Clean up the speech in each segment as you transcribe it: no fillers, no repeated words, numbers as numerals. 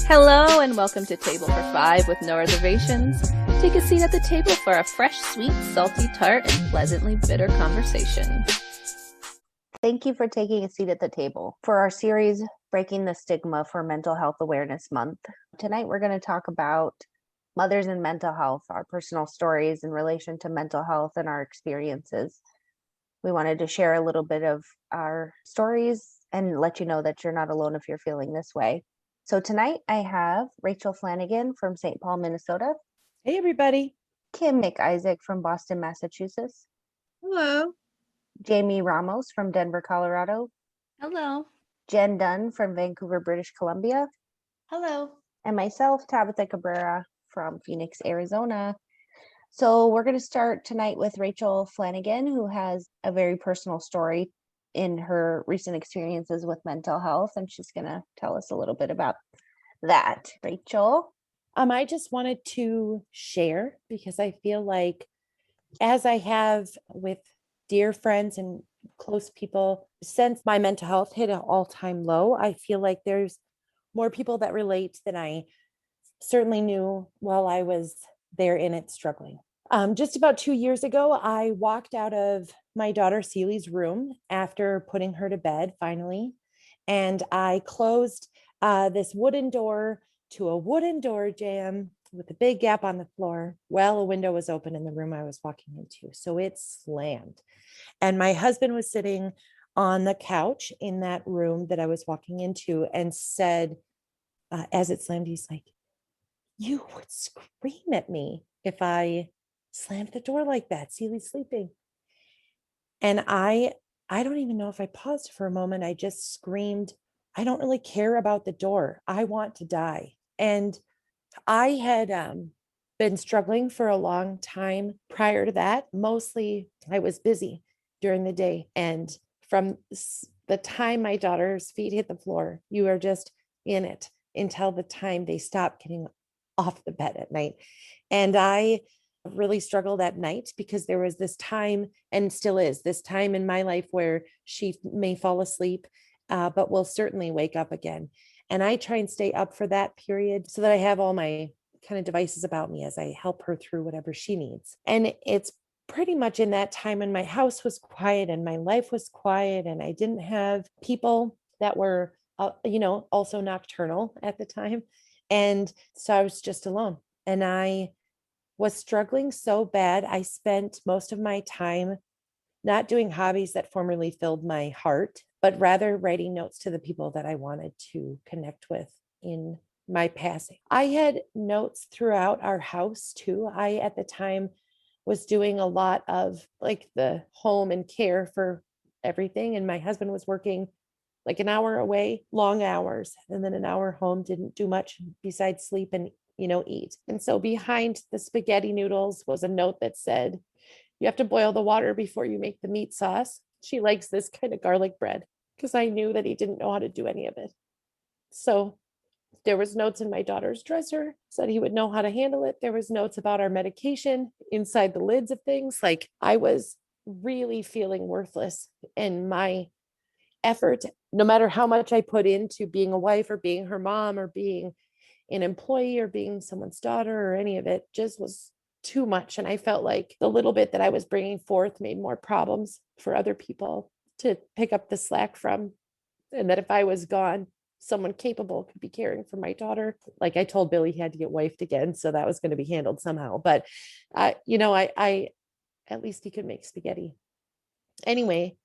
Hello and welcome to Table for Five with No Reservations. Take a seat at the table for a fresh, sweet, salty, tart, and pleasantly bitter conversation. Thank you for taking a seat at the table for our series, Breaking the Stigma for Mental Health Awareness Month. Tonight, we're going to talk about mothers and mental health, our personal stories in relation to mental health and our experiences. We wanted to share a little bit of our stories and let you know that you're not alone if you're feeling this way. So tonight I have Rachel Flanagan from St. Paul, Minnesota. Hey, everybody. Kim McIsaac from Boston, Massachusetts. Hello. Jamie Ramos from Denver, Colorado. Hello. Jen Dunn from Vancouver, British Columbia. Hello. And myself, Tabitha Cabrera from Phoenix, Arizona. So we're going to start tonight with Rachel Flanagan, who has a very personal story in her recent experiences with mental health, and she's going to tell us a little bit about that. Rachel? I just wanted to share because I feel like, as I have with dear friends and close people, since my mental health hit an all-time low, I feel like there's more people that relate than I certainly knew while I was there in it struggling. Just about 2 years ago, I walked out of my daughter Celie's room after putting her to bed finally, and I closed this wooden door to a wooden door jamb with a big gap on the floor. Well, a window was open in the room I was walking into, so it slammed. And my husband was sitting on the couch in that room that I was walking into and said, as it slammed, he's like, "You would scream at me if I slammed the door like that. Celie's sleeping." And I don't even know if I paused for a moment. I just screamed, "I don't really care about the door. I want to die." And I had been struggling for a long time prior to that. Mostly I was busy during the day. And from the time my daughter's feet hit the floor, you are just in it until the time they stop getting off the bed at night. And I really struggled at night because there was this time, and still is this time in my life, where she may fall asleep, but will certainly wake up again. And I try and stay up for that period so that I have all my kind of devices about me as I help her through whatever she needs. And it's pretty much in that time when my house was quiet and my life was quiet and I didn't have people that were, also nocturnal at the time. And so I was just alone, and I was struggling so bad. I spent most of my time not doing hobbies that formerly filled my heart, but rather writing notes to the people that I wanted to connect with in my passing. I had notes throughout our house too. I, at the time, was doing a lot of like the home and care for everything. And my husband was working like an hour away, long hours, and then an hour home, didn't do much besides sleep and eat. And so behind the spaghetti noodles was a note that said, "You have to boil the water before you make the meat sauce. She likes this kind of garlic bread," because I knew that he didn't know how to do any of it. So there was notes in my daughter's dresser, said he would know how to handle it. There was notes about our medication inside the lids of things. Like, I was really feeling worthless in my effort, no matter how much I put into being a wife or being her mom or being an employee or being someone's daughter, or any of it just was too much. And I felt like the little bit that I was bringing forth made more problems for other people to pick up the slack from. And that if I was gone, someone capable could be caring for my daughter. Like, I told Billy he had to get wifed again, so that was going to be handled somehow. But, I at least he could make spaghetti. Anyway,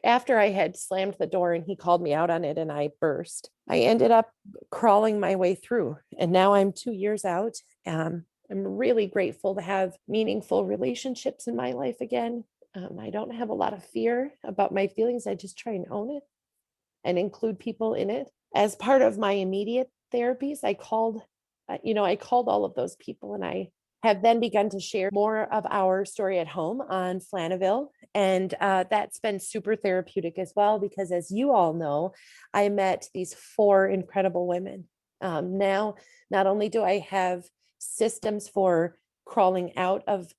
after I had slammed the door and he called me out on it and I burst, I ended up crawling my way through. And now I'm 2 years out. I'm really grateful to have meaningful relationships in my life again. I don't have a lot of fear about my feelings. I just try and own it and include people in it. As part of my immediate therapies, I called all of those people, and I have then begun to share more of our story at home on Flanaville. And that's been super therapeutic as well, because as you all know, I met these 4 incredible women. Now, not only do I have systems for crawling out of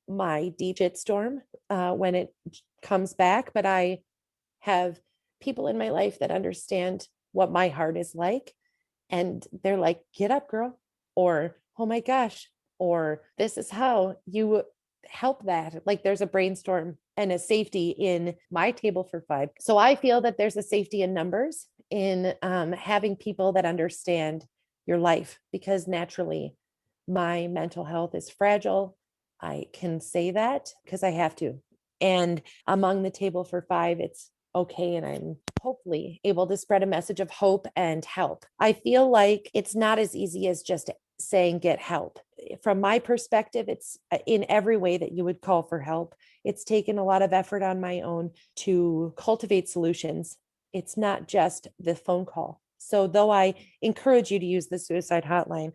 my deep storm when it comes back, but I have people in my life that understand what my heart is like And they're like, get up, girl. Or, oh my gosh. Or this is how you help that. Like there's a brainstorm and a safety in my table for five. So I feel that there's a safety in numbers, in having people that understand your life, because naturally my mental health is fragile. I can say that because I have to. And among the table for five, it's okay. And I'm hopefully able to spread a message of hope and help. I feel like it's not as easy as just saying get help. From my perspective, it's in every way that you would call for help. It's taken a lot of effort on my own to cultivate solutions. It's not just the phone call. So though I encourage you to use the suicide hotline,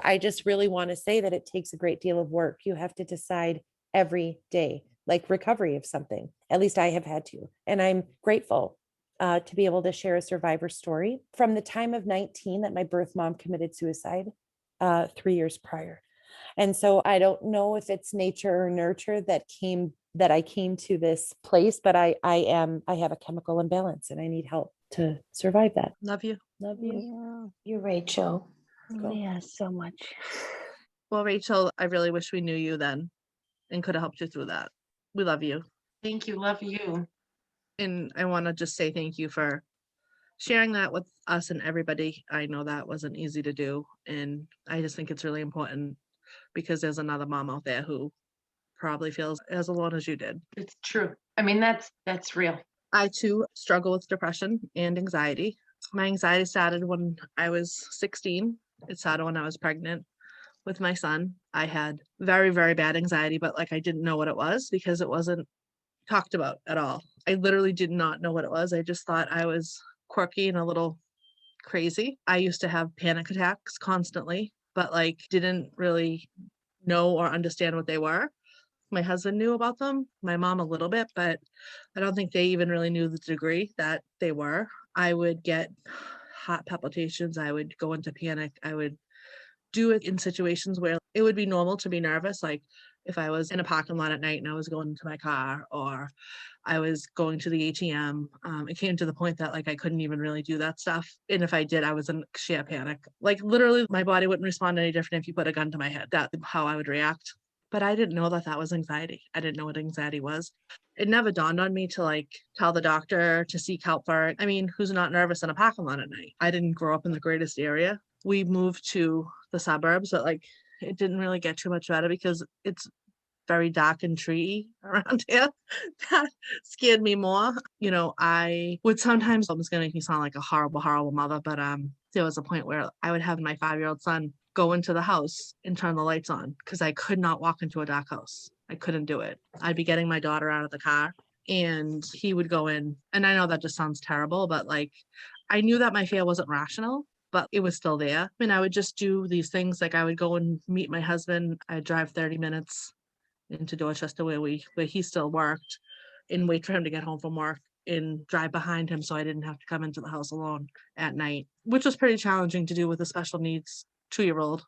I just really want to say that it takes a great deal of work. You have to decide every day, like recovery of something. At least I have had to. And I'm grateful to be able to share a survivor story from the time of 19 that my birth mom committed suicide 3 years prior. And so I don't know if it's nature or nurture that I came to this place, but I have a chemical imbalance and I need help to survive that. Love you. Love you. Yeah. You, Rachel. Cool. Yeah, so much. Well, Rachel, I really wish we knew you then and could have helped you through that. We love you. Thank you. Love you. And I want to just say thank you for sharing that with us and everybody. I know that wasn't easy to do. And I just think it's really important because there's another mom out there who probably feels as alone as you did. It's true. I mean, that's real. I too struggle with depression and anxiety. My anxiety started when I was 16. It started when I was pregnant with my son. I had very, very bad anxiety, but like I didn't know what it was because it wasn't talked about at all. I literally did not know what it was. I just thought I was quirky and a little crazy. I used to have panic attacks constantly, but like didn't really know or understand what they were. My husband knew about them, my mom a little bit, but I don't think they even really knew the degree that they were. I would get heart palpitations. I would go into panic. I would do it in situations where it would be normal to be nervous, like if I was in a parking lot at night and I was going to my car or I was going to the ATM. It came to the point that like I couldn't even really do that stuff. And if I did, I was in sheer panic. Like literally my body wouldn't respond any different if you put a gun to my head. That's how I would react. But I didn't know that that was anxiety. I didn't know what anxiety was. It never dawned on me to like tell the doctor to seek help for it. I mean, who's not nervous in a parking lot at night? I didn't grow up in the greatest area. We moved to the suburbs, but like it didn't really get too much better because it's very dark and treey around here. That scared me more. You know, I would sometimes, it's going to make me sound like a horrible, horrible mother, but there was a point where I would have my 5-year-old son go into the house and turn the lights on because I could not walk into a dark house. I couldn't do it. I'd be getting my daughter out of the car and he would go in. And I know that just sounds terrible, but like I knew that my fear wasn't rational, but it was still there. I mean, I would just do these things. Like I would go and meet my husband. I'd drive 30 minutes into Dorchester where he still worked and wait for him to get home from work and drive behind him so I didn't have to come into the house alone at night, which was pretty challenging to do with a special needs 2-year-old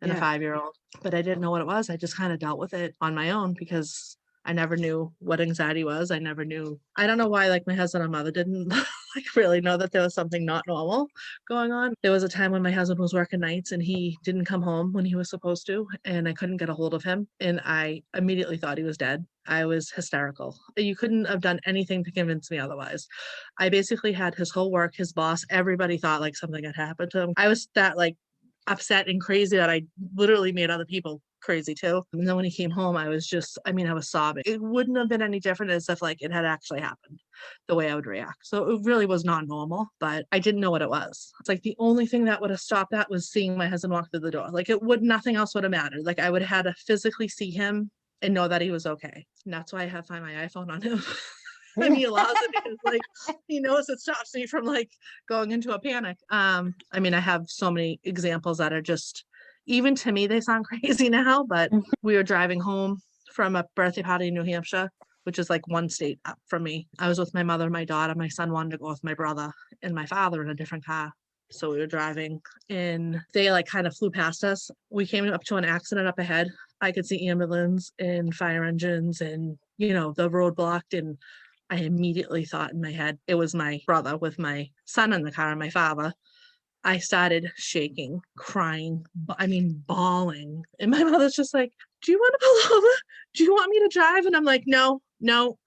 and a 5-year-old. But I didn't know what it was. I just kind of dealt with it on my own because I never knew what anxiety was. I never knew. I don't know why like my husband and mother didn't like really know that there was something not normal going on. There was a time when my husband was working nights and he didn't come home when he was supposed to, and I couldn't get a hold of him. And I immediately thought he was dead. I was hysterical. You couldn't have done anything to convince me otherwise. I basically had his whole work, his boss, everybody thought like something had happened to him. I was that like upset and crazy that I literally made other people crazy too. And then when he came home, I was sobbing. It wouldn't have been any different as if like it had actually happened, the way I would react. So it really was not normal, but I didn't know what it was. It's like the only thing that would have stopped that was seeing my husband walk through the door. Like nothing else would have mattered. Like I would have had to physically see him and know that he was okay. And that's why I have Find My iPhone on him. And he allows it because like he knows it stops me from like going into a panic. I mean, I have so many examples that are just, even to me, they sound crazy now, but we were driving home from a birthday party in New Hampshire, which is like one state up from me. I was with my mother, my daughter, my son wanted to go with my brother and my father in a different car. So we were driving and they like kind of flew past us. We came up to an accident up ahead. I could see ambulance and fire engines and, you know, the road blocked, and I immediately thought in my head, it was my brother with my son in the car and my father. I started shaking, crying, bawling. And my mother's just like, do you want to pull over? Do you want me to drive? And I'm like, no, nope.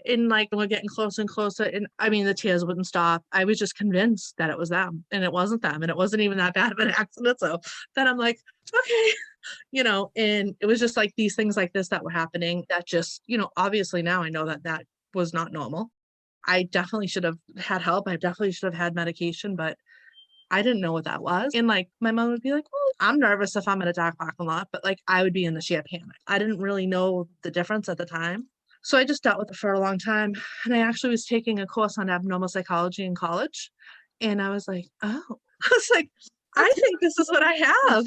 And like, we're getting closer and closer. And the tears wouldn't stop. I was just convinced that it was them, and it wasn't them. And it wasn't even that bad of an accident. So then I'm like, okay, and it was just like these things like this that were happening that just, obviously now I know that that was not normal. I definitely should have had help. I definitely should have had medication, but I didn't know what that was. And like my mom would be like, well, I'm nervous if I'm in a dark parking lot, but like I would be in the sheer panic. I didn't really know the difference at the time. So I just dealt with it for a long time. And I actually was taking a course on abnormal psychology in college. And I was like, oh, I was like, I think this is what I have.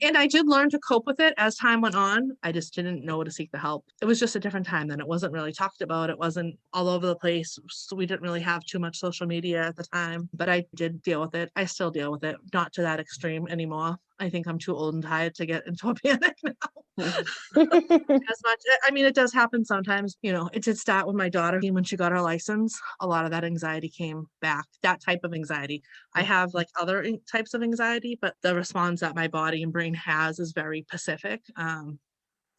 And I did learn to cope with it as time went on. I just didn't know to seek the help. It was just a different time then. It wasn't really talked about. It wasn't all over the place. So we didn't really have too much social media at the time, but I did deal with it. I still deal with it, not to that extreme anymore. I think I'm too old and tired to get into a panic now. As much. It does happen sometimes. It did start with my daughter when she got her license. A lot of that anxiety came back, that type of anxiety. I have like other types of anxiety, but the response that my body and brain has is very specific. And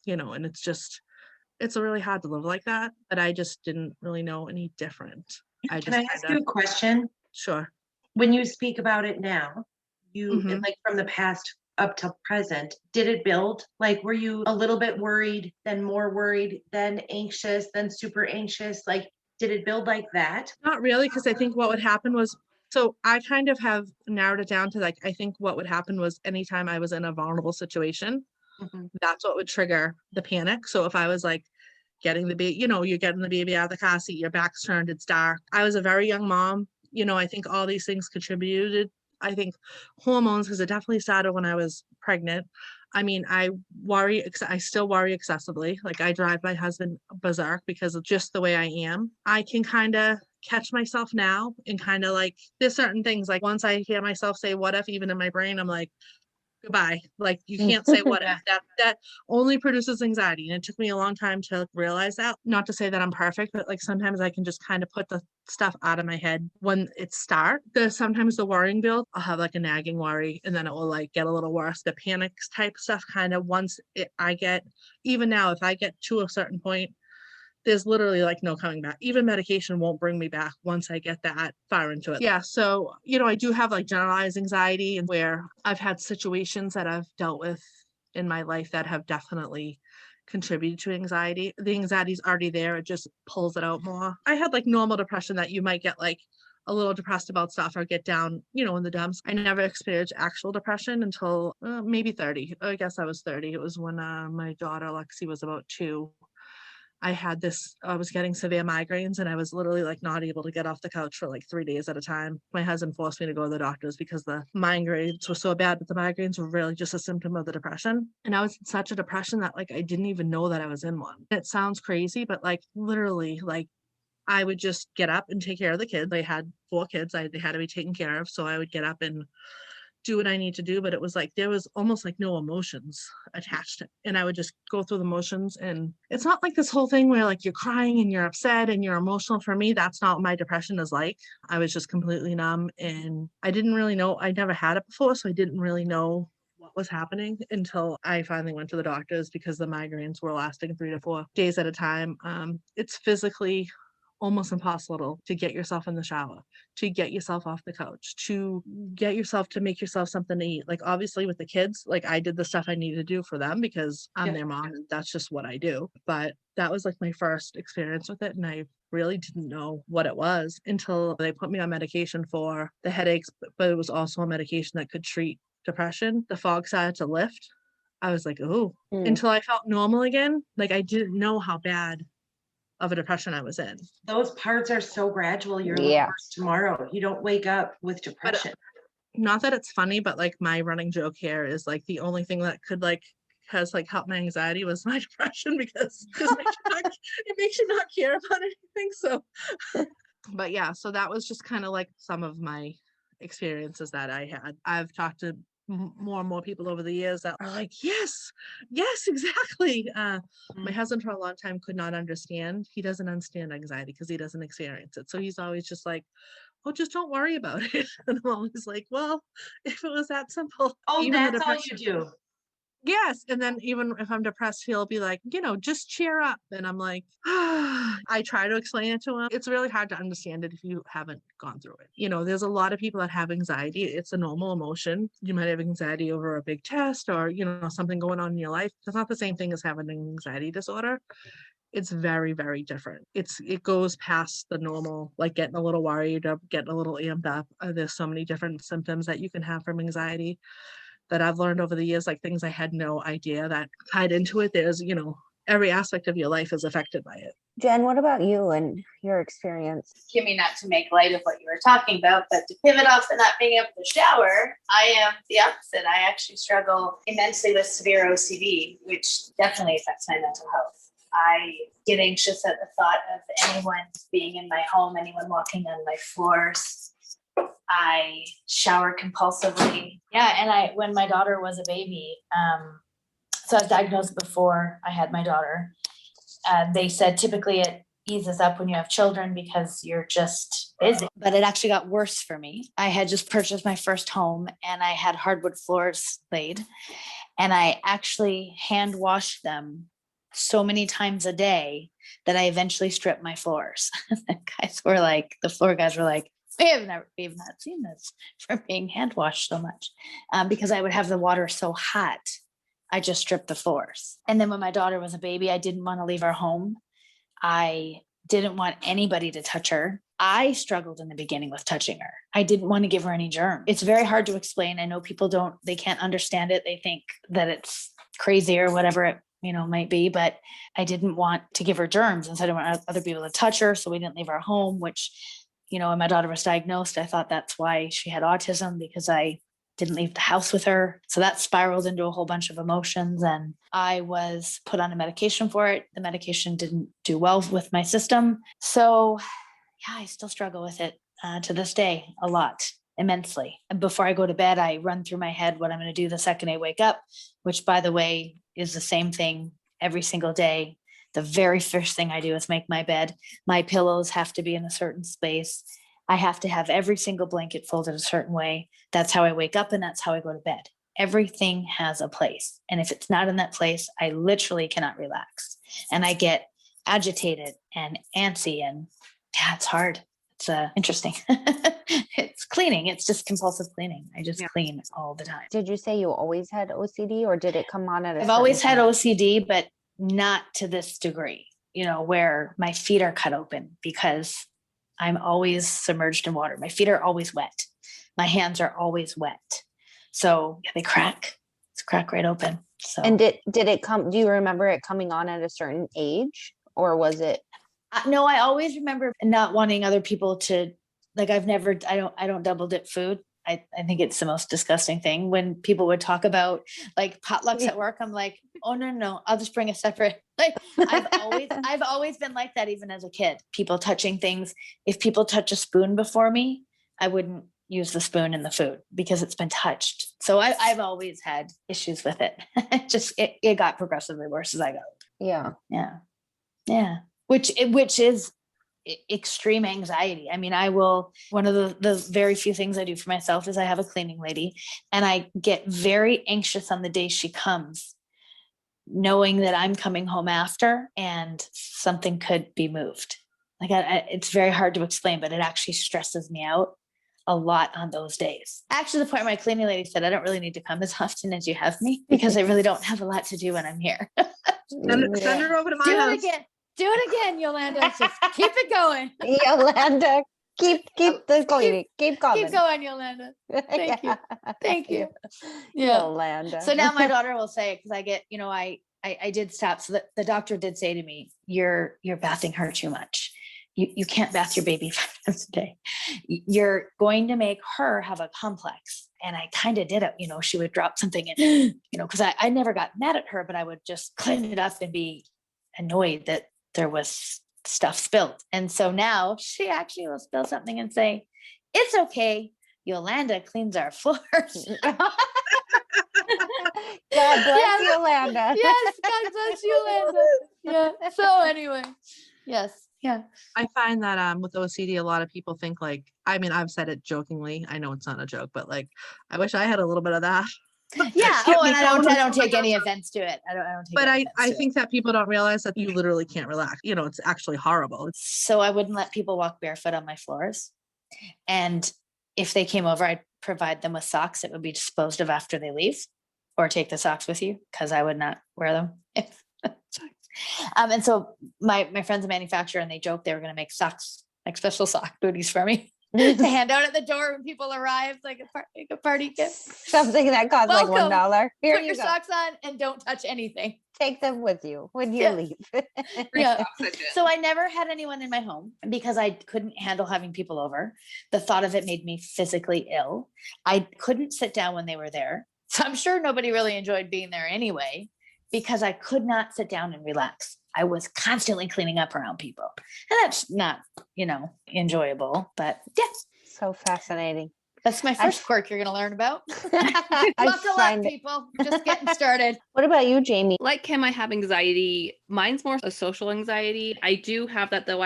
it's really hard to live like that, but I just didn't really know any different. Can I ask you a question? Sure. When you speak about it now, Mhm. like from the past up till present, did it build? Like, were you a little bit worried, then more worried, then anxious, then super anxious? Like, did it build like that? Not really, because I think what would happen was, so I kind of have narrowed it down to like, I think what would happen was anytime I was in a vulnerable situation, Mhm. that's what would trigger the panic. So if I was like getting the baby, you're getting the baby out of the car seat, your back's turned, it's dark. I was a very young mom. I think all these things contributed. I think hormones, because it definitely started when I was pregnant. I still worry excessively. Like I drive my husband berserk because of just the way I am. I can kind of catch myself now and kind of like, there's certain things like once I hear myself say what if, even in my brain, I'm like, goodbye. Like you can't say what if. That only produces anxiety. And it took me a long time to realize that. Not to say that I'm perfect, but like sometimes I can just kind of put the stuff out of my head when it starts. Sometimes the worrying build, I'll have like a nagging worry and then it will like get a little worse. The panic type stuff kind of even now, if I get to a certain point, there's literally like no coming back. Even medication won't bring me back once I get that far into it. Yeah. So, I do have like generalized anxiety, and where I've had situations that I've dealt with in my life that have definitely contributed to anxiety. The anxiety's already there. It just pulls it out more. I had like normal depression that you might get like a little depressed about stuff or get down, in the dumps. I never experienced actual depression until maybe 30. I guess I was 30. It was when my daughter Lexi was about 2. I was getting severe migraines, and I was literally like not able to get off the couch for like 3 days at a time. My husband forced me to go to the doctors because the migraines were so bad, but the migraines were really just a symptom of the depression. And I was in such a depression that like I didn't even know that I was in one. It sounds crazy, but like literally like I would just get up and take care of the kids. I had 4 kids. They had to be taken care of. So I would get up and do what I need to do. But it was like, there was almost like no emotions attached to it. And I would just go through the motions. And it's not like this whole thing where like you're crying and you're upset and you're emotional. For me, that's not what my depression is like. I was just completely numb, and I didn't really know. I never had it before. So I didn't really know what was happening until I finally went to the doctors, because the migraines were lasting 3 to 4 days at a time. It's physically almost impossible to get yourself in the shower, to get yourself off the couch, to make yourself something to eat. Like obviously with the kids, like I did the stuff I needed to do for them because I'm their mom and that's just what I do. But that was like my first experience with it, and I really didn't know what it was until they put me on medication for the headaches, but it was also a medication that could treat depression. The fog started to lift. I was like, oh, until I felt normal again. Like I didn't know how bad of a depression I was in. Those parts are so gradual. You're worse tomorrow. You don't wake up with depression. But, not that it's funny, but like my running joke here is like the only thing that could like has like helped my anxiety was my depression, because it makes you not care about anything. So, but yeah, so that was just kind of like some of my experiences that I had. I've talked to more and more people over the years that are like, yes, exactly. My husband for a long time could not understand. He doesn't understand anxiety because he doesn't experience it. So he's always just like, oh, just don't worry about it. And I'm always like, well, if it was that simple, Oh, even the that's all depression. you do. Yes. And then even if I'm depressed, he'll be like, just cheer up. And I'm like, I try to explain it to him. It's really hard to understand it if you haven't gone through it. There's a lot of people that have anxiety. It's a normal emotion. You might have anxiety over a big test or, something going on in your life. It's not the same thing as having an anxiety disorder. It's very, very different. It goes past the normal, like getting a little worried or getting a little amped up. There's so many different symptoms that you can have from anxiety that I've learned over the years, like things I had no idea that tied into it. There's, every aspect of your life is affected by it. Jen, what about you and your experience? Kimmy, not to make light of what you were talking about, but to pivot off the not being able to shower, I am the opposite. I actually struggle immensely with severe OCD, which definitely affects my mental health. I get anxious at the thought of anyone being in my home, anyone walking on my floors. I shower compulsively. Yeah, and when my daughter was a baby, so I was diagnosed before I had my daughter. They said typically it eases up when you have children because you're just busy. But it actually got worse for me. I had just purchased my first home and I had hardwood floors laid. And I actually hand washed them so many times a day that I eventually stripped my floors. The floor guys were like, we've not seen this from being hand washed so much, because I would have the water so hot. I just stripped the floors. And then when my daughter was a baby, I didn't want to leave her home. I didn't want anybody to touch her. I struggled in the beginning with touching her. I didn't want to give her any germ. It's very hard to explain. I know people they can't understand it. They think that it's crazy or whatever it might be, but I didn't want to give her germs. And so I didn't want other people to touch her. So we didn't leave her home, which, when my daughter was diagnosed, I thought that's why she had autism, because I didn't leave the house with her. So that spiraled into a whole bunch of emotions. And I was put on a medication for it. The medication didn't do well with my system. So yeah, I still struggle with it to this day a lot, immensely. And before I go to bed, I run through my head what I'm going to do the second I wake up, which, by the way, is the same thing every single day. The very first thing I do is make my bed. My pillows have to be in a certain space. I have to have every single blanket folded a certain way. That's how I wake up and that's how I go to bed. Everything has a place. And if it's not in that place, I literally cannot relax. And I get agitated and antsy, and yeah, it's hard. It's interesting. It's cleaning. It's just compulsive cleaning. I just clean all the time. Did you say you always had OCD, or did it come on at a I've always had time? OCD, but not to this degree, where my feet are cut open because I'm always submerged in water. My feet are always wet. My hands are always wet. So they crack. It's crack right open. So. And did it come? Do you remember it coming on at a certain age, or was it? No, I always remember not wanting other people to, I don't double dip food. I think it's the most disgusting thing. When people would talk about like potlucks at work, I'm like, oh no, I'll just bring a separate. I've always been like that, even as a kid. People touching things. If people touch a spoon before me, I wouldn't use the spoon in the food because it's been touched. So I've always had issues with it. It got progressively worse as I got. Yeah. Which is extreme anxiety. I mean, one of the very few things I do for myself is I have a cleaning lady, and I get very anxious on the day she comes, knowing that I'm coming home after and something could be moved. It's very hard to explain, but it actually stresses me out a lot on those days. Actually, the point my cleaning lady said, I don't really need to come as often as you have me because I really don't have a lot to do when I'm here. Send her over to my house. Do it again, Yolanda. Just keep it going. Yolanda, keep the cleaning. Keep going. Keep going, Yolanda. Thank you. Yeah. Yolanda. So now my daughter will say it because I get, I did stop. So the doctor did say to me, you're bathing her too much. You can't bath your baby 5 times a day. You're going to make her have a complex. And I kind of did it. She would drop something and, because I never got mad at her, but I would just clean it up and be annoyed that there was stuff spilled. And so now she actually will spill something and say, it's okay. Yolanda cleans our floors. God bless Yolanda. Yes, God bless Yolanda. Yeah. So anyway, yes. Yeah. I find that with OCD, a lot of people think like, I mean, I've said it jokingly. I know it's not a joke, but like, I wish I had a little bit of that. Yeah. Get Oh, me and I going. don't take any offense to it. I don't take But any I, offense I to it. think that people don't realize that you literally can't relax. You know, it's actually horrible. So I wouldn't let people walk barefoot on my floors. And if they came over, I'd provide them with socks that would be disposed of after they leave, or take the socks with you, because I would not wear them. And so my friend's a manufacturer, and they joked they were going to make socks, like special sock booties for me to hand out at the door when people arrived, like a party gift. Something that costs like Welcome. $1. Here Put you your go. socks on and don't touch anything. Take them with you when you Yeah. leave. Yeah. So I never had anyone in my home because I couldn't handle having people over. The thought of it made me physically ill. I couldn't sit down when they were there. So I'm sure nobody really enjoyed being there anyway, because I could not sit down and relax. I was constantly cleaning up around people. And that's not, enjoyable, but yeah, So fascinating. that's my first quirk you're going to learn about. I Buckle up, find it. people. Just getting started. What about you, Jamie? Like Kim, I have anxiety. Mine's more a social anxiety. I do have that though.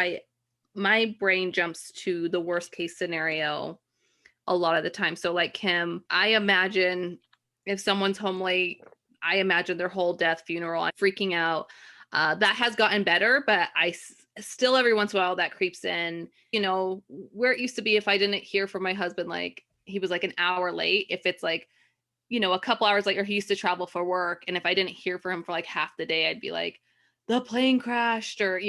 My brain jumps to the worst case scenario a lot of the time. So like Kim, I imagine if someone's home late, I imagine their whole death funeral. I'm freaking out. That has gotten better, but still every once in a while that creeps in. Where it used to be, if I didn't hear from my husband, like he was like an hour late, if it's like, a couple hours later, he used to travel for work. And if I didn't hear from him for like half the day, I'd be like, the plane crashed, or,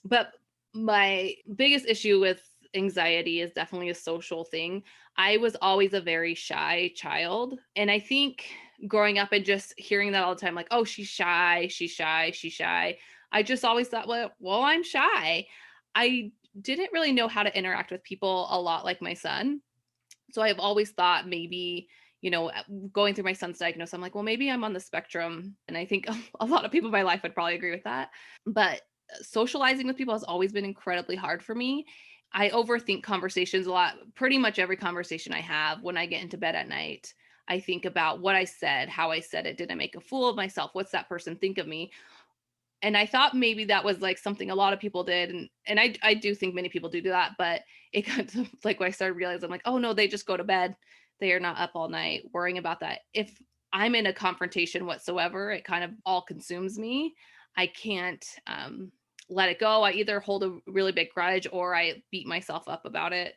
but my biggest issue with anxiety is definitely a social thing. I was always a very shy child. And I think growing up and just hearing that all the time, like, oh, she's shy, she's shy, she's shy. I just always thought, well, I'm shy. I didn't really know how to interact with people a lot like my son. So I've always thought maybe, going through my son's diagnosis, I'm like, well, maybe I'm on the spectrum. And I think a lot of people in my life would probably agree with that. But socializing with people has always been incredibly hard for me. I overthink conversations a lot. Pretty much every conversation I have when I get into bed at night, I think about what I said, how I said it. Did I make a fool of myself? What's that person think of me? And I thought maybe that was like something a lot of people did. And I do think many people do that, but it got to like when I started realizing, I'm like, oh no, they just go to bed. They are not up all night worrying about that. If I'm in a confrontation whatsoever, it kind of all consumes me. I can't let it go. I either hold a really big grudge or I beat myself up about it.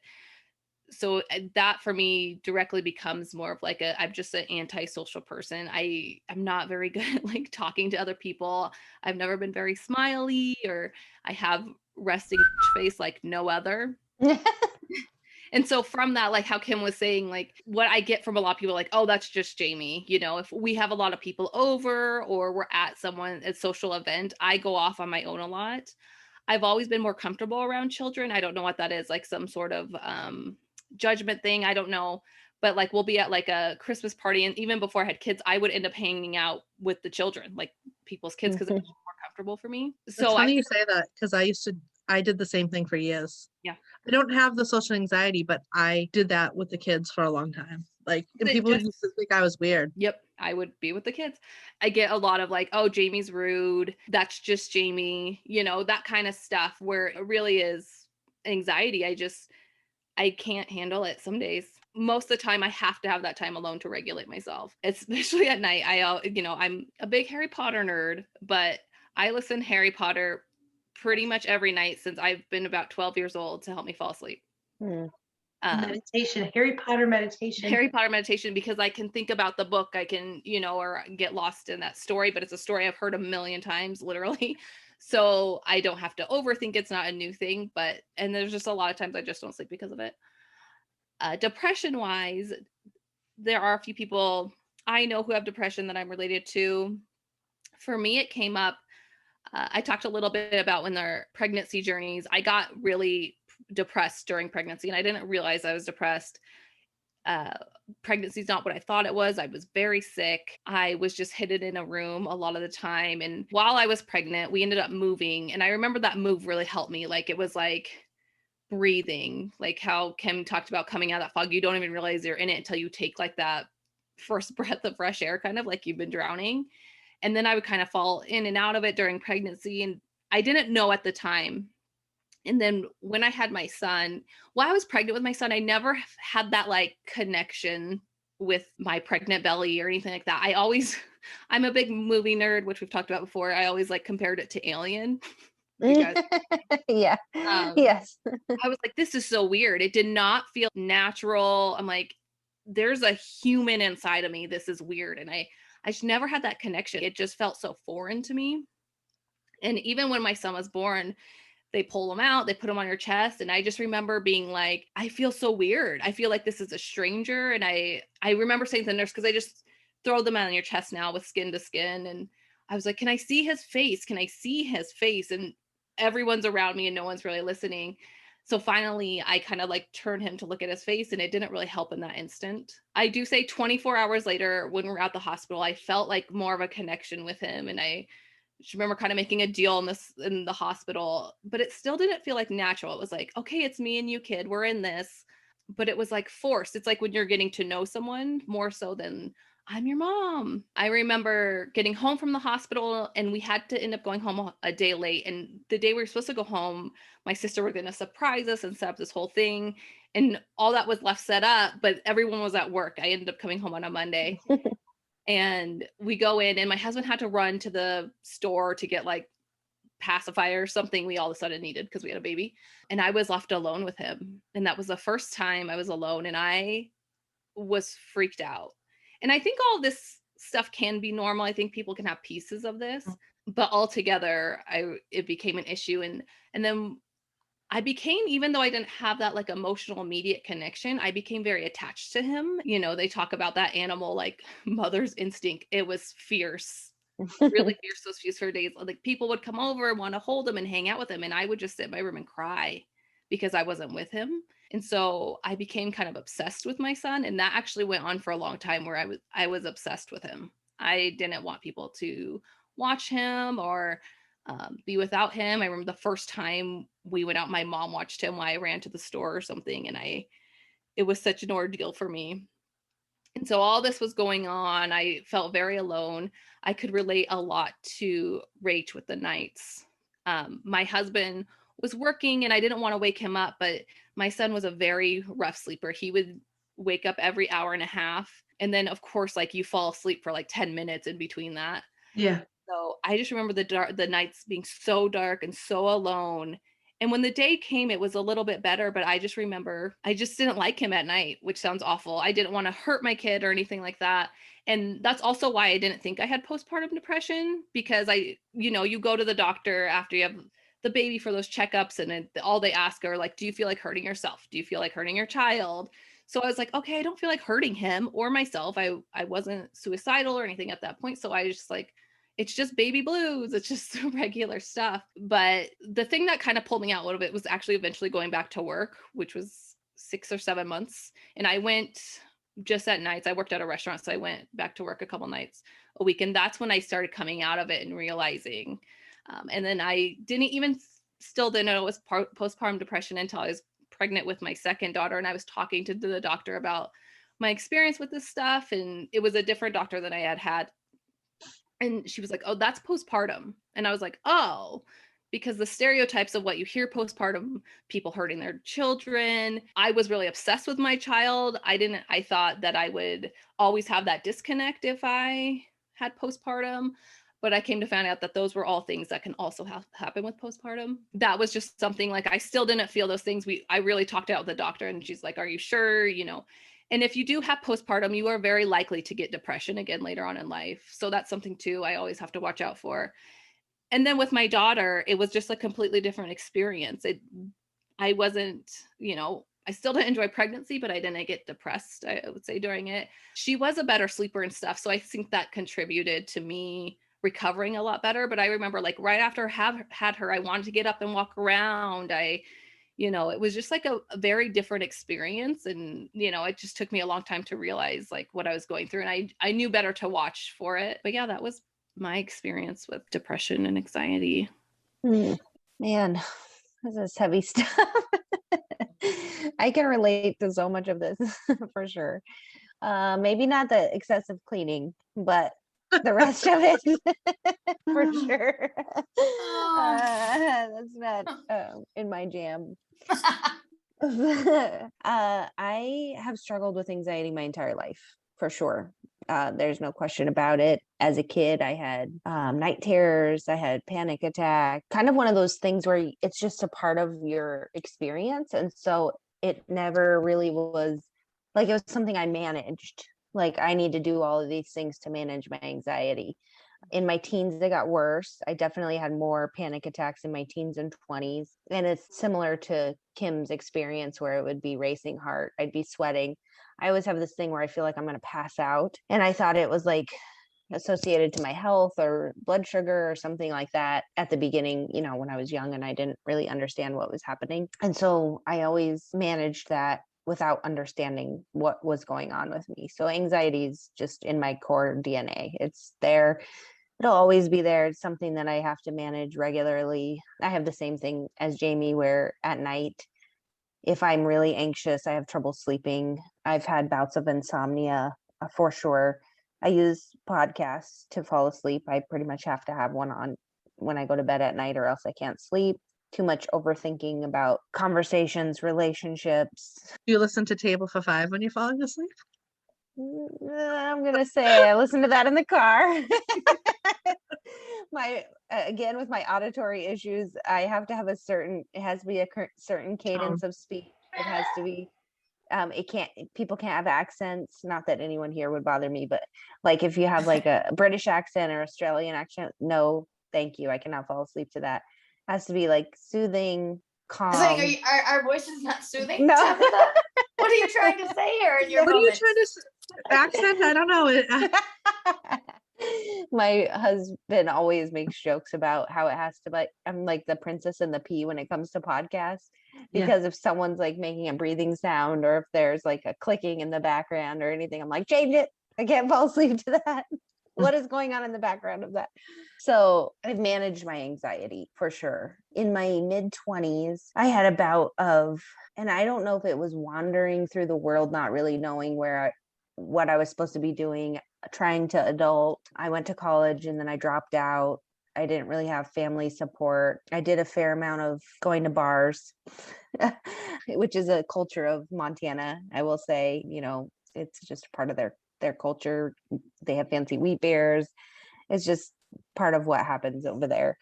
So that for me directly becomes more of like I'm just an antisocial person. I'm not very good at like talking to other people. I've never been very smiley, or I have resting face like no other. And so from that, like how Kim was saying, like what I get from a lot of people, like, oh, that's just Jamie. If we have a lot of people over or we're at a social event, I go off on my own a lot. I've always been more comfortable around children. I don't know what that is, like some sort of judgment thing. I don't know. But like we'll be at like a Christmas party. And even before I had kids, I would end up hanging out with the children, like people's kids, because it was more comfortable for me. It's funny you say that, because I did the same thing for years. Yeah. I don't have the social anxiety, but I did that with the kids for a long time. Like, and people used to think I was weird. Yep. I would be with the kids. I get a lot of like, oh, Jamie's rude. That's just Jamie, that kind of stuff, where it really is anxiety. I can't handle it some days. Most of the time I have to have that time alone to regulate myself, especially at night. I'm a big Harry Potter nerd, but I listen to Harry Potter pretty much every night since I've been about 12 years old to help me fall asleep. Meditation, Harry Potter meditation, because I can think about the book. I can, or get lost in that story, but it's a story I've heard a million times, literally. So I don't have to overthink. It's not a new thing, and there's just a lot of times I just don't sleep because of it. Depression wise, there are a few people I know who have depression that I'm related to. For me, it came up. I talked a little bit about when their pregnancy journeys. I got really depressed during pregnancy, and I didn't realize I was depressed. Pregnancy is not what I thought it was. I was very sick. I was just hidden in a room a lot of the time. And while I was pregnant, we ended up moving. And I remember that move really helped me. Like it was like breathing, like how Kim talked about coming out of that fog. You don't even realize you're in it until you take like that first breath of fresh air, kind of like you've been drowning. And then I would kind of fall in and out of it during pregnancy. And I didn't know at the time. And then when I had my son, while I was pregnant with my son, I never had that like connection with my pregnant belly or anything like that. I'm a big movie nerd, which we've talked about before. I always like compared it to Alien. You guys, Yeah. um, Yes. I was like, this is so weird. It did not feel natural. I'm like, there's a human inside of me. This is weird. And I just never had that connection. It just felt so foreign to me. And even when my son was born, they pull him out, they put him on your chest. And I just remember being like, I feel so weird. I feel like this is a stranger. And I remember saying to the nurse, because I just throw them out on your chest now with skin to skin. And I was like, can I see his face? Can I see his face? And everyone's around me and no one's really listening. So finally, I kind of like turned him to look at his face, and it didn't really help in that instant. I do say 24 hours later, when we're at the hospital, I felt like more of a connection with him. And I just remember kind of making a deal in the hospital, but it still didn't feel like natural. It was like, okay, it's me and you, kid, we're in this. But it was like forced. It's like when you're getting to know someone more so than I'm your mom. I remember getting home from the hospital, and we had to end up going home a day late. And the day we were supposed to go home, my sister was going to surprise us and set up this whole thing. And all that was left set up, but everyone was at work. I ended up coming home on a Monday. And we go in, and my husband had to run to the store to get like pacifier or something we all of a sudden needed because we had a baby. And I was left alone with him. And that was the first time I was alone, and I was freaked out. And I think all this stuff can be normal. I think people can have pieces of this, but altogether, it became an issue. And then I became, even though I didn't have that like emotional immediate connection, I became very attached to him. You know, they talk about that animal like mother's instinct. It was fierce, really fierce, those fierce for days. Like people would come over and want to hold him and hang out with him, and I would just sit in my room and cry because I wasn't with him. And so I became kind of obsessed with my son, and that actually went on for a long time where I was obsessed with him. I didn't want people to watch him or be without him. I remember the first time we went out, my mom watched him while I ran to the store or something, and it was such an ordeal for me. And so all this was going on. I felt very alone. I could relate a lot to Rach with the nights. My husband was working, and I didn't want to wake him up, but my son was a very rough sleeper. He would wake up every hour and a half. And then, of course, like you fall asleep for like 10 minutes in between that. Yeah. So I just remember the nights being so dark and so alone. And when the day came, it was a little bit better, but I just remember I just didn't like him at night, which sounds awful. I didn't want to hurt my kid or anything like that. And that's also why I didn't think I had postpartum depression, because you go to the doctor after you have the baby for those checkups, and all they ask are like, do you feel like hurting yourself? Do you feel like hurting your child? So I was like, okay, I don't feel like hurting him or myself. I wasn't suicidal or anything at that point. So I just like, it's just baby blues. It's just regular stuff. But the thing that kind of pulled me out a little bit was actually eventually going back to work, which was 6 or 7 months. And I went just at nights. I worked at a restaurant, so I went back to work a couple nights a week. And that's when I started coming out of it and realizing. And then I still didn't know it was postpartum depression until I was pregnant with my second daughter. And I was talking to the doctor about my experience with this stuff. And it was a different doctor than I had. And she was like, oh, that's postpartum. And I was like, oh, because the stereotypes of what you hear postpartum, people hurting their children. I was really obsessed with my child. I thought that I would always have that disconnect if I had postpartum. But I came to find out that those were all things that can also happen with postpartum. That was just something like, I still didn't feel those things. I really talked out with the doctor, and she's like, are you sure? And if you do have postpartum, you are very likely to get depression again later on in life. So that's something too I always have to watch out for. And then with my daughter, it was just a completely different experience. I wasn't, I still didn't enjoy pregnancy, but I didn't get depressed, I would say, during it. She was a better sleeper and stuff. So I think that contributed to me recovering a lot better. But I remember like right after I had her, I wanted to get up and walk around. It was just like a very different experience. And, it just took me a long time to realize like what I was going through. And I knew better to watch for it. But yeah, that was my experience with depression and anxiety. Man, this is heavy stuff. I can relate to so much of this for sure. Maybe not the excessive cleaning, but the rest of it for sure. That's not in my jam. I have struggled with anxiety my entire life, for sure. There's no question about it. As a kid, I had night terrors, I had panic attack, kind of one of those things where it's just a part of your experience. And so it never really was like it was something I managed. Like I need to do all of these things to manage my anxiety. In my teens, it got worse. I definitely had more panic attacks in my teens and 20s. And it's similar to Kim's experience where it would be racing heart. I'd be sweating. I always have this thing where I feel like I'm going to pass out. And I thought it was like associated to my health or blood sugar or something like that at the beginning, you know, when I was young and I didn't really understand what was happening. And so I always managed that without understanding what was going on with me. So anxiety is just in my core DNA. It's there. It'll always be there. It's something that I have to manage regularly. I have the same thing as Jamie, where at night, if I'm really anxious, I have trouble sleeping. I've had bouts of insomnia for sure. I use podcasts to fall asleep. I pretty much have to have one on when I go to bed at night, or else I can't sleep. Too much overthinking about conversations, relationships. Do you listen to Table for Five when you're falling asleep? I'm gonna say I listen to that in the car. My again, with my auditory issues, I have to have it has to be a certain cadence of speech. It has to be people can't have accents, not that anyone here would bother me, but like if you have like a British accent or Australian accent, no thank you, I cannot fall asleep to that. It has to be like soothing, calm. Saying, our voice is not soothing? No. Tabitha? What are you trying to say here in your What moments? are you trying to accent? I don't know. My husband always makes jokes about how it has to, like, I'm like the princess and the pea when it comes to podcasts, because if someone's like making a breathing sound, or if there's like a clicking in the background or anything, I'm like, change it. I can't fall asleep to that. What is going on in the background of that? So I've managed my anxiety for sure. In my mid 20s, I had a bout of, and I don't know if it was wandering through the world, not really knowing what I was supposed to be doing, trying to adult. I went to college and then I dropped out. I didn't really have family support. I did a fair amount of going to bars, which is a culture of Montana. I will say, you know, it's just part of their culture. They have fancy wheat beers. It's just part of what happens over there.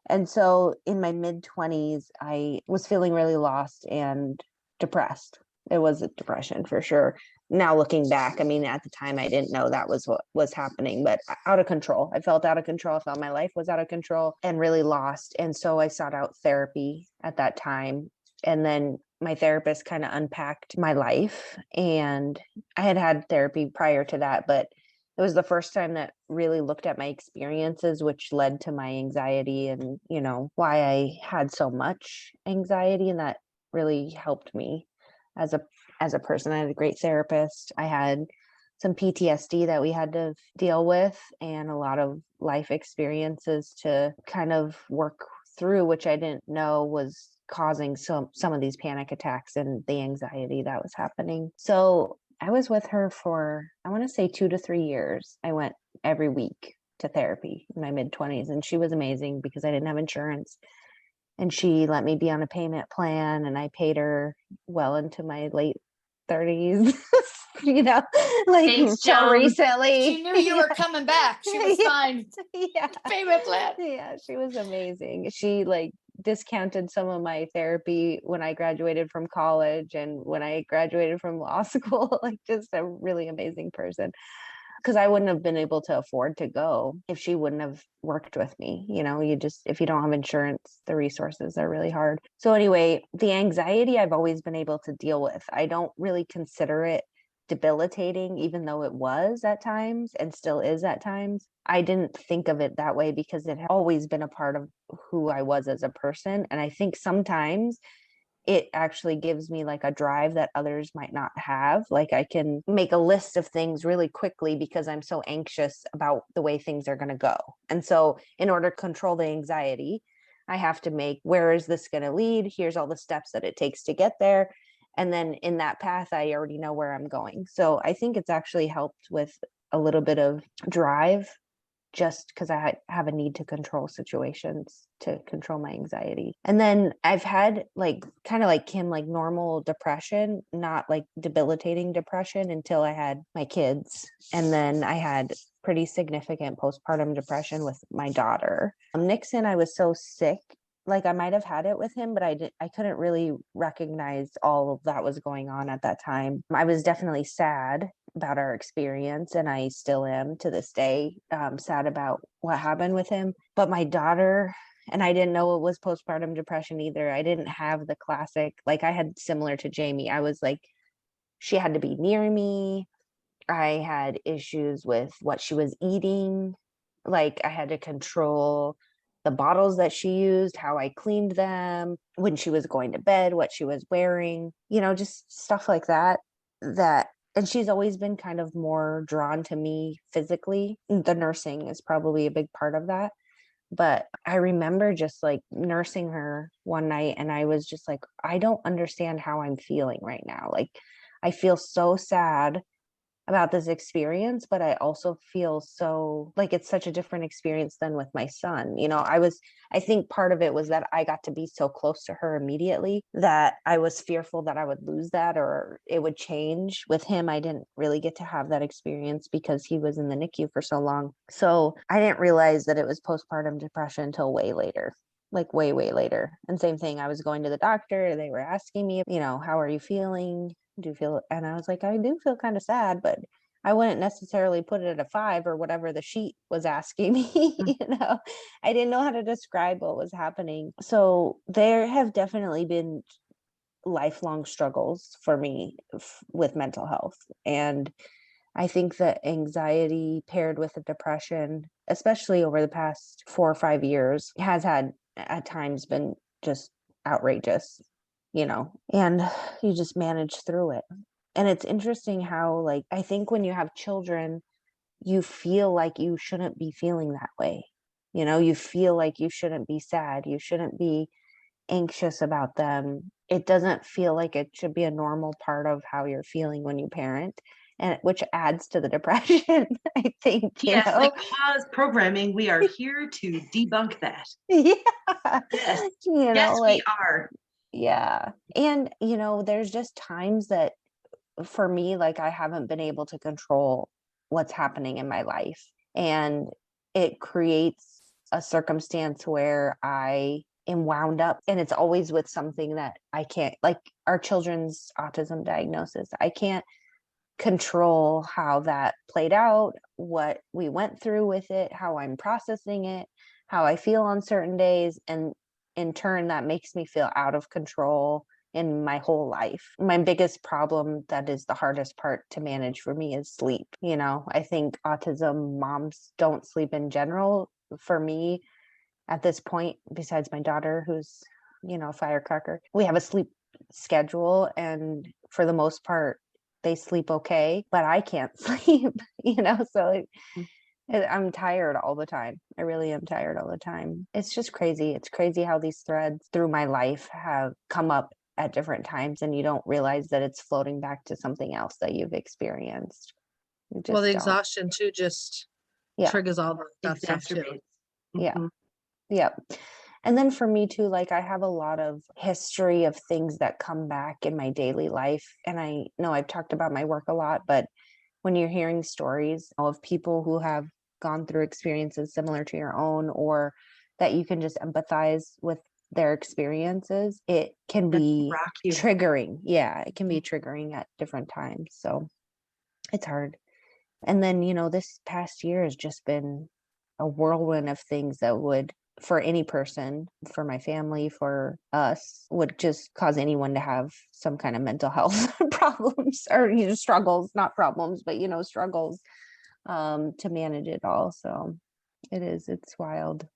And so in my mid 20s, I was feeling really lost and depressed. It was a depression for sure. Now looking back, I mean, at the time I didn't know that was what was happening, but out of control. I felt out of control. I felt my life was out of control and really lost. And so I sought out therapy at that time. And then my therapist kind of unpacked my life, and I had had therapy prior to that, but it was the first time that really looked at my experiences, which led to my anxiety and, you know, why I had so much anxiety. And that really helped me as a person. I had a great therapist. I had some PTSD that we had to deal with, and a lot of life experiences to kind of work through, which I didn't know was causing some of these panic attacks and the anxiety that was happening. So I was with her for, I want to say 2 to 3 years. I went every week to therapy in my mid 20s, and she was amazing because I didn't have insurance. And she let me be on a payment plan, and I paid her well into my late 30s, you know, like Thanks, till Joan. recently. She knew you were coming back. She was fine. Yeah. Payment plan. Yeah, she was amazing. She like discounted some of my therapy when I graduated from college and when I graduated from law school, like just a really amazing person. Because I wouldn't have been able to afford to go if she wouldn't have worked with me. You know, if you don't have insurance, the resources are really hard. So anyway, the anxiety I've always been able to deal with. I don't really consider it debilitating, even though it was at times and still is at times. I didn't think of it that way because it had always been a part of who I was as a person. And I think sometimes it actually gives me like a drive that others might not have. Like I can make a list of things really quickly because I'm so anxious about the way things are going to go. And so in order to control the anxiety, I have to make, where is this going to lead? Here's all the steps that it takes to get there. And then in that path, I already know where I'm going. So I think it's actually helped with a little bit of drive just because I have a need to control situations, to control my anxiety. And then I've had like kind of like Kim, like normal depression, not like debilitating depression until I had my kids. And then I had pretty significant postpartum depression with my daughter. Nixon, I was so sick. Like I might have had it with him, but I couldn't really recognize all of that was going on at that time. I was definitely sad about our experience, and I still am to this day, sad about what happened with him. But my daughter, and I didn't know it was postpartum depression either. I didn't have the classic, like I had similar to Jamie. I was like, she had to be near me. I had issues with what she was eating. Like I had to control the bottles that she used, how I cleaned them, when she was going to bed, what she was wearing, just stuff like that. And she's always been kind of more drawn to me physically. The nursing is probably a big part of that. But I remember just like nursing her one night, and I was just like, I don't understand how I'm feeling right now. Like, I feel so sad about this experience, but I also feel so like it's such a different experience than with my son. I think part of it was that I got to be so close to her immediately that I was fearful that I would lose that or it would change. With him, I didn't really get to have that experience because he was in the NICU for so long. So I didn't realize that it was postpartum depression until way later. Like way, way later. And same thing, I was going to the doctor. They were asking me, how are you feeling? Do you feel? And I was like, I do feel kind of sad, but I wouldn't necessarily put it at a 5 or whatever the sheet was asking me. I didn't know how to describe what was happening. So there have definitely been lifelong struggles for me with mental health. And I think that anxiety paired with the depression, especially over the past 4 or 5 years, has had at times been just outrageous, and you just manage through it. And it's interesting how, like, I think when you have children, you feel like you shouldn't be feeling that way. You feel like you shouldn't be sad. You shouldn't be anxious about them. It doesn't feel like it should be a normal part of how you're feeling when you parent, and which adds to the depression, I think. Yes, like pause programming. We are here to debunk that. Yeah. Yes. Yes, like, we are. Yeah. And, there's just times that for me, like I haven't been able to control what's happening in my life. And it creates a circumstance where I am wound up, and it's always with something that I can't, like our children's autism diagnosis. I can't control how that played out, what we went through with it, how I'm processing it, how I feel on certain days. And in turn, that makes me feel out of control in my whole life. My biggest problem, that is the hardest part to manage for me, is sleep. I think autism moms don't sleep in general. For me, at this point, besides my daughter, who's, a firecracker, we have a sleep schedule. And for the most part, they sleep okay, but I can't sleep, so I'm tired all the time. I really am tired all the time. It's just crazy. It's crazy how these threads through my life have come up at different times, and you don't realize that it's floating back to something else that you've experienced. Well, the exhaustion too just triggers all that stuff too. Yeah. Yeah. And then for me too, like I have a lot of history of things that come back in my daily life. And I know I've talked about my work a lot, but when you're hearing stories of people who have gone through experiences similar to your own, or that you can just empathize with their experiences, it can be triggering. Yeah, it can be triggering at different times. So it's hard. And then, this past year has just been a whirlwind of things that would, for any person, for my family, for us, would just cause anyone to have some kind of mental health problems or struggles, not problems, but struggles to manage it all. So it's wild.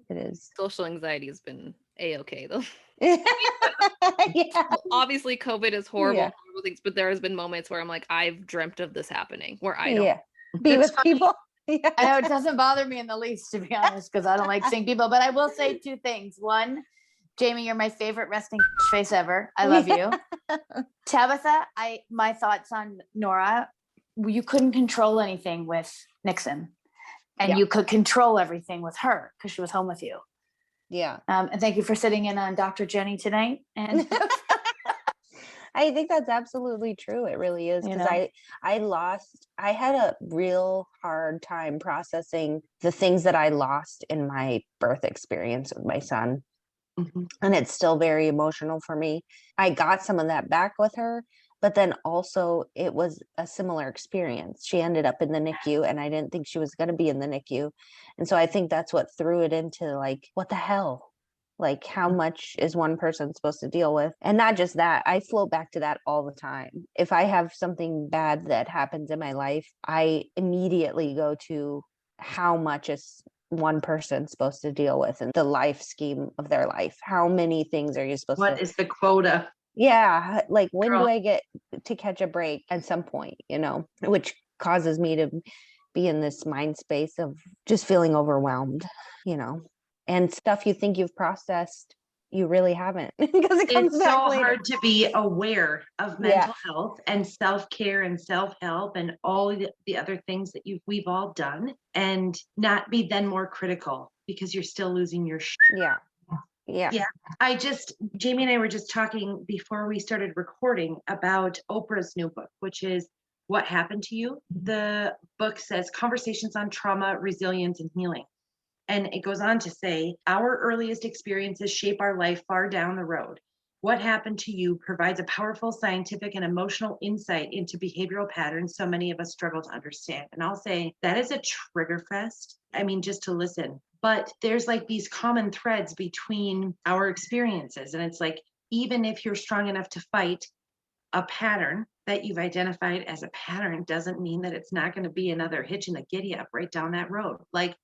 It is. Social anxiety has been a-okay though. Yeah. Obviously COVID is horrible, Yeah. horrible things, but there has been moments where I'm like, I've dreamt of this happening, where I don't be with people. Yeah. I know it doesn't bother me in the least, to be honest, because I don't like seeing people. But I will say 2 things. One, Jamie, you're my favorite resting face ever. I love you. Tabitha, my thoughts on Nora. You couldn't control anything with Nixon. and Yeah. you could control everything with her because she was home with you. Yeah. And thank you for sitting in on Dr. Jenny tonight. And I think that's absolutely true. It really is. You Because know? I had a real hard time processing the things that I lost in my birth experience with my son. Mhm. And it's still very emotional for me. I got some of that back with her, but then also it was a similar experience. She ended up in the NICU, and I didn't think she was going to be in the NICU. And so I think that's what threw it into like, what the hell? Like, how much is one person supposed to deal with? And not just that, I float back to that all the time. If I have something bad that happens in my life, I immediately go to how much is one person supposed to deal with in the life scheme of their life. How many things are you supposed What to? is the quota? Yeah, like when Girl. do I get to catch a break at some point, which causes me to be in this mind space of just feeling overwhelmed, and stuff you think you've processed, you really haven't because it comes It's back so later. hard to be aware of mental health and self-care and self-help and all the other things that we've all done, and not be then more critical because you're still losing your Yeah. Jamie and I were just talking before we started recording about Oprah's new book, which is What Happened to You. The book says Conversations on Trauma, Resilience, and Healing. And it goes on to say, our earliest experiences shape our life far down the road. What happened to you provides a powerful scientific and emotional insight into behavioral patterns so many of us struggle to understand. And I'll say that is a trigger fest. I mean, just to listen. But there's like these common threads between our experiences. And it's like, even if you're strong enough to fight a pattern that you've identified as a pattern, doesn't mean that it's not going to be another hitch in the giddy up right down that road. Like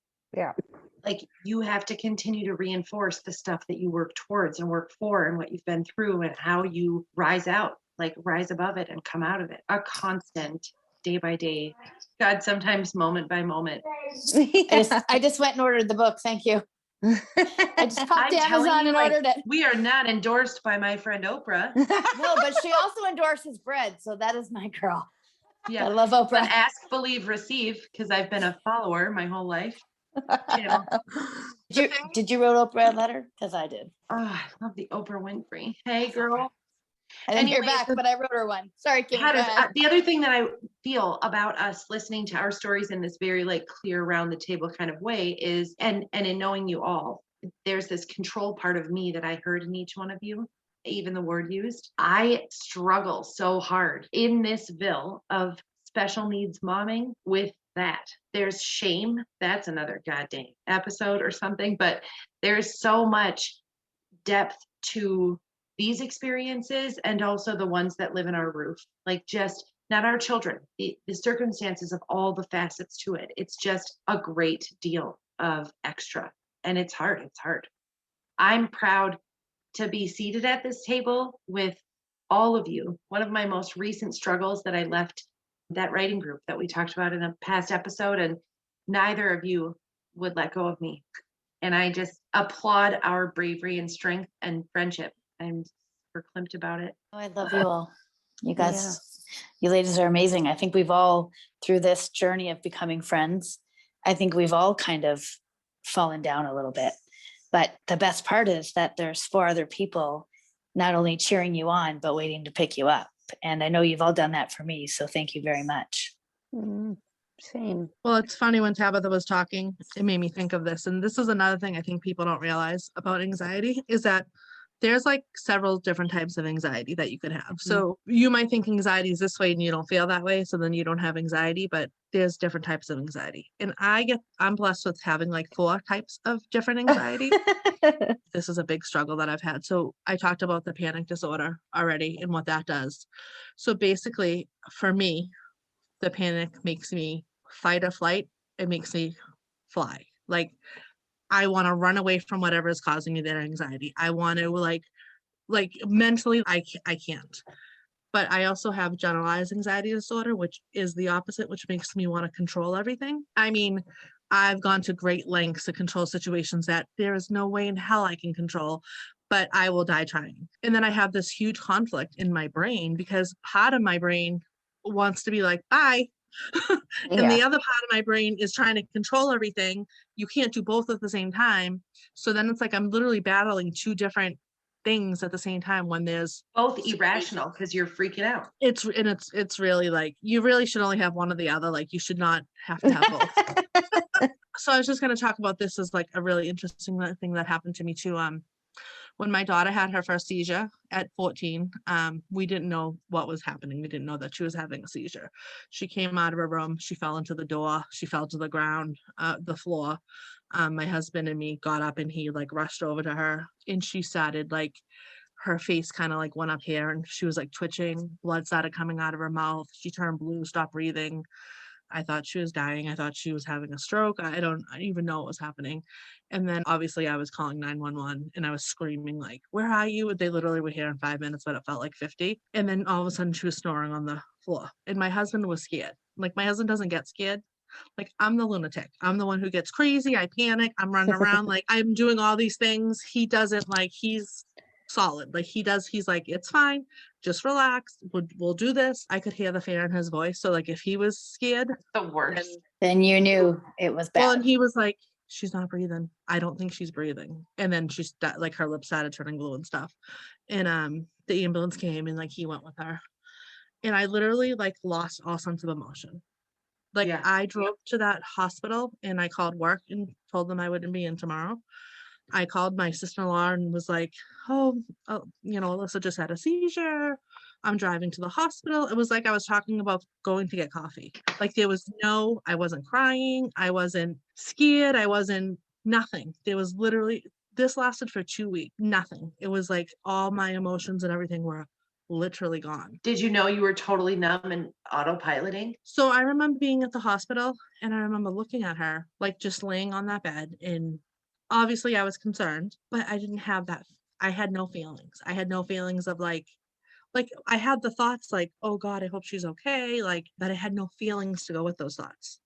you have to continue to reinforce the stuff that you work towards and work for and what you've been through and how you rise above it and come out of it. A constant day by day, God, sometimes moment by moment. I just went and ordered the book. Thank you. I just popped to Amazon and ordered it. We are not endorsed by my friend Oprah. No, but she also endorses bread. So that is my girl. Yeah. I love Oprah. But ask, believe, receive, because I've been a follower my whole life. Did you wrote Oprah a letter? Because I did. Oh, I love the Oprah Winfrey. Hey, girl. I didn't hear back, but I wrote her one. Sorry, Kim. The other thing that I feel about us listening to our stories in this very like clear around the table kind of way is, and in knowing you all, there's this control part of me that I heard in each one of you, even the word used. I struggle so hard in this ville of special needs momming with that. There's shame. That's another goddamn episode or something, but there's so much depth to these experiences and also the ones that live in our roof, like just not our children, the circumstances of all the facets to it. It's just a great deal of extra, and it's hard. I'm proud to be seated at this table with all of you. One of my most recent struggles that I left that writing group that we talked about in a past episode, and neither of you would let go of me. And I just applaud our bravery and strength and friendship. I'm verklempt about it. Oh, I love you all. You guys, you ladies are amazing. I think we've all, through this journey of becoming friends, I think we've all kind of fallen down a little bit. But the best part is that there's 4 other people not only cheering you on, but waiting to pick you up. And I know you've all done that for me. So thank you very much. Same. Well, it's funny, when Tabitha was talking, it made me think of this. And this is another thing I think people don't realize about anxiety, is that there's like several different types of anxiety that you could have. So you might think anxiety is this way and you don't feel that way, so then you don't have anxiety, but there's different types of anxiety. And I'm blessed with having like 4 types of different anxiety. This is a big struggle that I've had. So I talked about the panic disorder already and what that does. So basically for me, the panic makes me fight or flight. It makes me fly. Like, I want to run away from whatever is causing me that anxiety. I want to like mentally, I can't. But I also have generalized anxiety disorder, which is the opposite, which makes me want to control everything. I mean, I've gone to great lengths to control situations that there is no way in hell I can control, but I will die trying. And then I have this huge conflict in my brain because part of my brain wants to be like, bye, And the other part of my brain is trying to control everything. You can't do both at the same time. So then it's like I'm literally battling two different things at the same time when there's both irrational because you're freaking out. It's really like you really should only have one or the other. Like you should not have to have both. So I was just going to talk about this as like a really interesting thing that happened to me too. When my daughter had her first seizure at 14, we didn't know what was happening. We didn't know that she was having a seizure. She came out of her room. She fell into the door. She fell to the ground, the floor. My husband and me got up and he like rushed over to her and she started like, her face kind of like went up here and she was like twitching. Blood started coming out of her mouth. She turned blue, stopped breathing. I thought she was dying. I thought she was having a stroke. I didn't even know what was happening. And then obviously I was calling 911 and I was screaming like, where are you? They literally were here in 5 minutes, but it felt like 50. And then all of a sudden she was snoring on the floor and my husband was scared. Like my husband doesn't get scared. Like I'm the lunatic. I'm the one who gets crazy. I panic. I'm running around. Like I'm doing all these things. He doesn't. Like he's solid. Like he does. He's like, it's fine. Just relax. We'll do this. I could hear the fear in his voice. So like if he was scared, The worst. Then you knew it was bad. well, and he was like, she's not breathing. I don't think she's breathing. And then she's like her lips started turning blue and stuff. And the ambulance came and like he went with her. And I literally like lost all sense of emotion. Like Yeah. I drove to that hospital and I called work and told them I wouldn't be in tomorrow. I called my sister-in-law and was like, oh, Alyssa just had a seizure. I'm driving to the hospital. It was like I was talking about going to get coffee. Like I wasn't crying. I wasn't scared. I wasn't nothing. There was literally, this lasted for 2 weeks. Nothing. It was like all my emotions and everything were literally gone. Did you know you were totally numb and autopiloting? So I remember being at the hospital and I remember looking at her, like just laying on that bed. And obviously I was concerned, but I didn't have that. I had no feelings. I had no feelings of like I had the thoughts like, oh God, I hope she's okay. Like, but I had no feelings to go with those thoughts.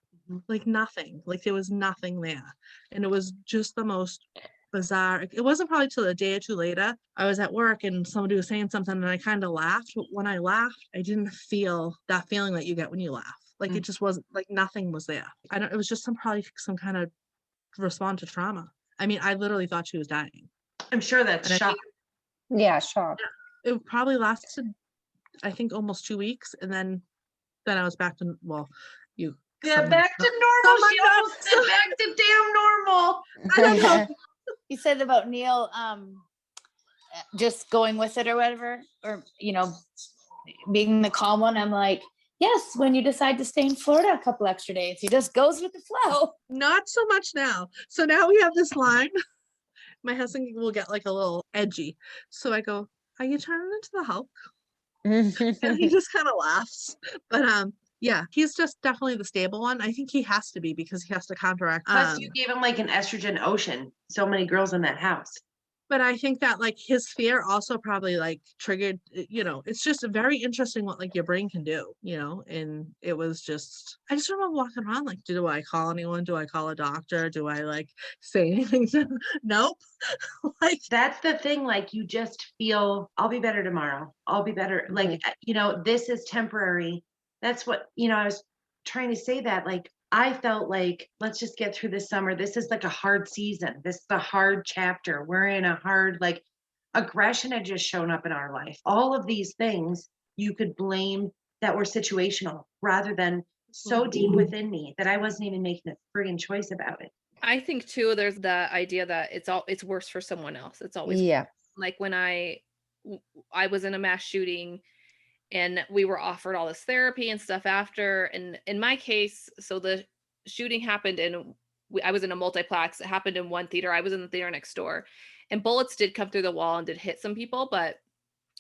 Like nothing, like there was nothing there. And it was just the most bizarre. It wasn't probably till a day or two later. I was at work and somebody was saying something and I kind of laughed. But when I laughed, I didn't feel that feeling that you get when you laugh. Like it just wasn't like nothing was there. It was just probably some kind of response to trauma. I mean, I literally thought she was dying. I'm sure that's shock. Shock. It probably lasted, I think, almost 2 weeks. And then I was back to, Back to normal. She almost said back to damn normal. I don't know. You said about Neil just going with it or whatever, or being the calm one. I'm like, yes, when you decide to stay in Florida a couple extra days, he just goes with the flow. Not so much now. So now we have this line. My husband will get like a little edgy. So I go, are you turning into the Hulk? And he just kind of laughs. But yeah, he's just definitely the stable one. I think he has to be because he has to counteract. Plus you gave him like an estrogen ocean. So many girls in that house. But I think that like his fear also probably like triggered, it's just very interesting what like your brain can do, and it was just, I just remember walking around like, do I call anyone? Do I call a doctor? Do I like say anything? Nope. Like that's the thing. Like you just feel, I'll be better tomorrow. I'll be better. Like, this is temporary. That's what, I was trying to say that like, I felt like, let's just get through this summer. This is like a hard season. This is a hard chapter. We're in a hard, like aggression had just shown up in our life. All of these things you could blame that were situational rather than so deep within me that I wasn't even making a friggin' choice about it. I think too, there's the idea that it's worse for someone else. It's always like when I was in a mass shooting and we were offered all this therapy and stuff after. And in my case, so the shooting happened I was in a multiplex. It happened in one theater. I was in the theater next door and bullets did come through the wall and did hit some people, but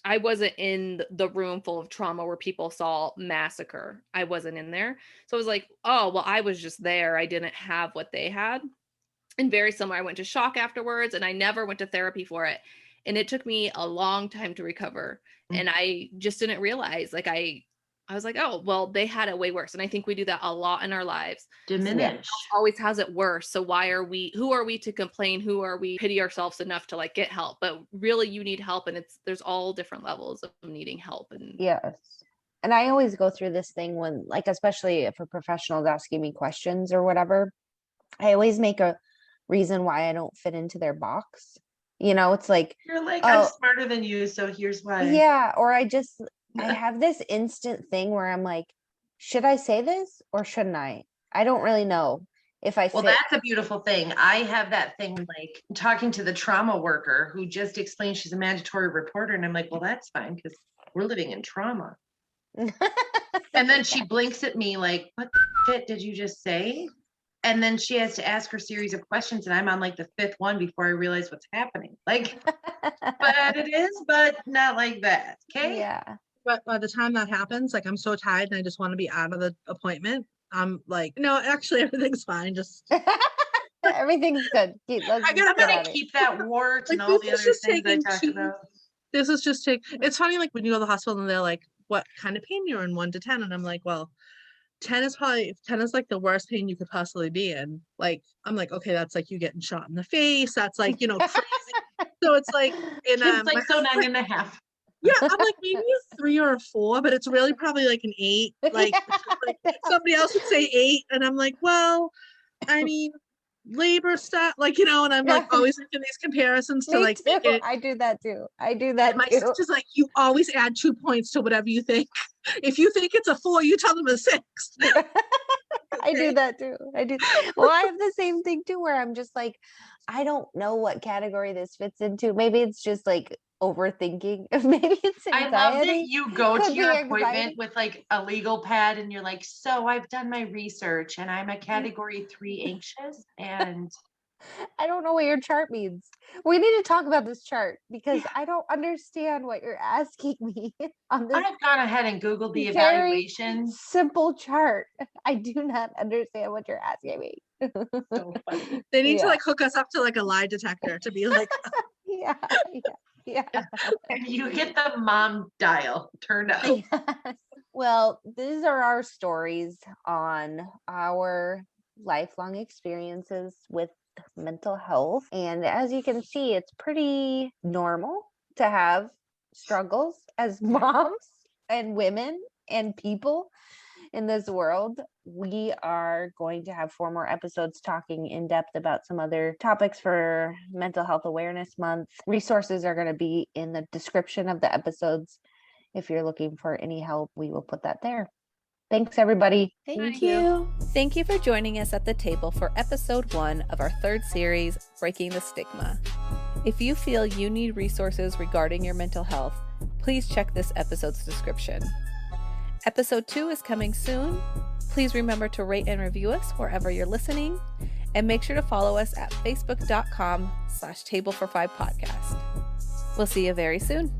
I wasn't in the room full of trauma where people saw massacre. I wasn't in there. So I was like, oh, well, I was just there. I didn't have what they had. And very similar, I went to shock afterwards and I never went to therapy for it. And it took me a long time to recover. And I just didn't realize, like, I was like, oh, well, they had it way worse. And I think we do that a lot in our lives. Diminish. Always has it worse. So who are we to complain? Who are we pity ourselves enough to like get help? But really you need help. And there's all different levels of needing help. And yes. And I always go through this thing when, like, especially if a professional is asking me questions or whatever, I always make a reason why I don't fit into their box. It's like, You're like, I'm oh, smarter than you, so here's why. yeah. Or I have this instant thing where I'm like, should I say this or shouldn't I? I don't really know if I Well, fit. that's a beautiful thing. I have that thing, like talking to the trauma worker who just explained she's a mandatory reporter. And I'm like, well, that's fine because we're living in trauma. And then she blinks at me like, what the shit did you just say? And then she has to ask her series of questions. And I'm on like the 5th one before I realize what's happening. Like, but it is, but not like that. Okay. Yeah. But by the time that happens, like I'm so tired and I just want to be out of the appointment. I'm like, no, actually everything's fine. Just Everything's good. I'm gonna keep that wart and all the other things I talked about. This is just it's funny, like when you go to the hospital and they're like, what kind of pain you're in, 1 to 10? And I'm like, well, 10 is like the worst pain you could possibly be in. Like, I'm like, okay, that's like you getting shot in the face. That's like, crazy. So it's like, It's like, so 9.5. Yeah, I'm like maybe a 3 or a 4, but it's really probably like an 8. Like, like somebody else would say 8, and I'm like, well, I mean, labor stuff, like, and I'm like always making these comparisons to like make it. I do that too. My sister's like, you always add 2 points to whatever you think. If you think it's a 4, you tell them a 6. I do that too. I do. Well, I have the same thing too, where I'm just like, I don't know what category this fits into. Maybe it's just like overthinking. Maybe it's anxiety. I love that you go to your appointment anxiety with like a legal pad and you're like, so I've done my research and I'm a category 3 anxious and I don't know what your chart means. We need to talk about this chart because I don't understand what you're asking me on this. I've gone ahead and Googled the very evaluations. Simple chart. I do not understand what you're asking me. So funny. They need to like hook us up to like a lie detector to be like, yeah. And you get the mom dial turned up. Yes. Well, these are our stories on our lifelong experiences with mental health. And as you can see, it's pretty normal to have struggles as moms and women and people in this world. We are going to have 4 more episodes talking in depth about some other topics for Mental Health Awareness Month. Resources are going to be in the description of the episodes. If you're looking for any help, we will put that there. Thanks, everybody. Thank you. Thank you for joining us at the table for episode 1 of our 3rd series, Breaking the Stigma. If you feel you need resources regarding your mental health, please check this episode's description. Episode 2 is coming soon. Please remember to rate and review us wherever you're listening, and make sure to follow us at facebook.com/Table for 5 podcast. We'll see you very soon.